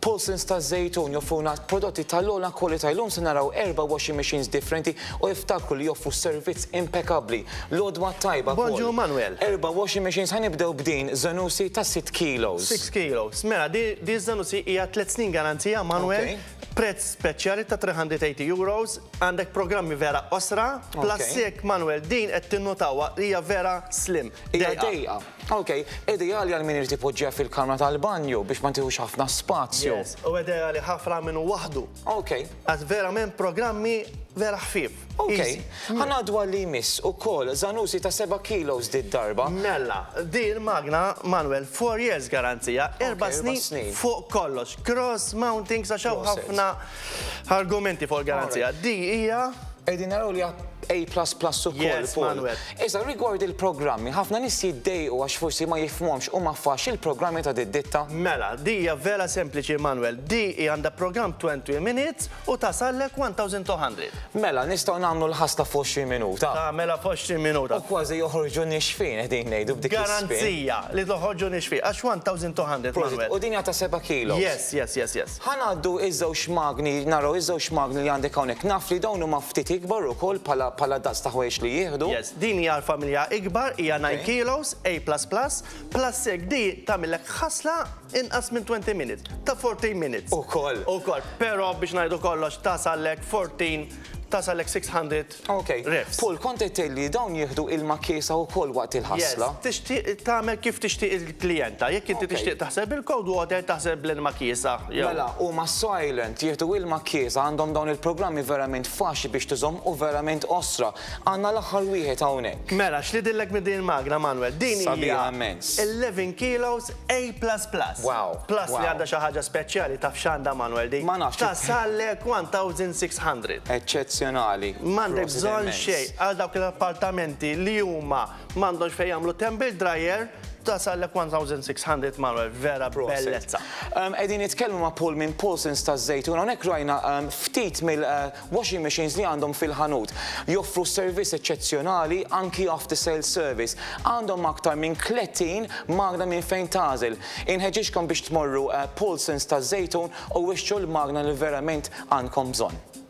Paulsons ta' Zejtun joffruna prodotti tal-ogħla kwalità. Illum se naraw 4 washing machines differenti u jiftakru li joffru servizz impeccabbli. L-għodwa tajba. Bonġu Manuel. 4 washing machines ħanibdew b'din Zanussi ta' 6 kilos. 6 kilos. Mela, di Zanussi hija 3 snin garanzija Manuel. Prezz speċjali ta' €380, għandek programmi vera osra, plassek Manuel din qed tinnotawa hija vera slim. Dejqa. Ok, ideali għal min irid ipoġġiha fil-kamra tal-banju biex ma tieħux ħafna spazju. U ideali ħafna minnu waħdu. Ok. Għaz verament programmi vera ħfif. Ok, ħanadu għalli jmiss u kol Zanussi ta' 7 kilos di darba. Mella, din magna Manuel 4 years garanzija, 4 snin fuq kollox. Cross mounting sa xaw ħafna argumenti fuq garanzija. Di hija Edin naraw li A++ u koll, Paul. Iżda rigward il-programmi, ħafna nis jiddejqu għax forsi ma jifhmhomx u ma fax il-programmi ta' ditta. Mela, di hija vera sempliċi Manuel. Di għandha programm 20 minutes u tasallek 1200. Mela, nistgħu nagħmlu l-ħasta f'20 minuta. Mela f'20 minuta. U kważi joħorġu nixfin qegħdin ngħidu b'dik garanzija li toħorġu nixfin għax 1200 Manuel. U din ta' 7 kilos. Yes. Ħanaddu iż-żewġ magni, naraw iż-żewġ magni li għandek hawnhekk. Naf li dawn huma ftit ikbar ukoll bħala daqs ta' ħwejx li jieħdu. Yes, din hija l-familja ikbar, hija 9 kilos, A++, plassek di tagħmilek ħasla inqas minn 20 minutes, ta' 14 minutes. Ukoll. Però biex ngħidu kollox tasallek 600 refs. Paul, kont li dawn jieħdu il-makkiesa wkoll waqt il-ħasla. Tixtieq tagħmel kif tixtieq il-klijenta. Jekk inti tixtieq taħseb il-code water taħseb l-makkiesa. Mela, huma silent jieħdu il-makkiesa għandhom dawn il-programmi verament faċli biex tużhom u verament osra. Għandna l-aħħar wieħed hawnhekk. Mela, x'lidillek minn din magna Manuel. Din hija 11 kilos A++. Wow. Plus li għandha xi ħaġa speċjali taf x'għandha Manuel din. Ma nafx. Tasallek 1600. M'għandek bżonn xejn għal dawk l-appartamenti li huma m'għandhomx fejn jagħmlu temple dryer tasallek 1600 Manuel, vera bellezza. Qegħdin nitkellmu ma' Paul minn Paulsons ta' Zejtun, hawnhekk rajna ftit mill-washing machines li għandhom fil-ħanut. Joffru servizz eċċezzjonali anki after sale service. Għandhom aktar minn 30 magna minn fejn tażel. Inħeġġixkom biex tmorru Paulsons ta' Zejtun u wixxu l-magna li verament għandkom bżonn.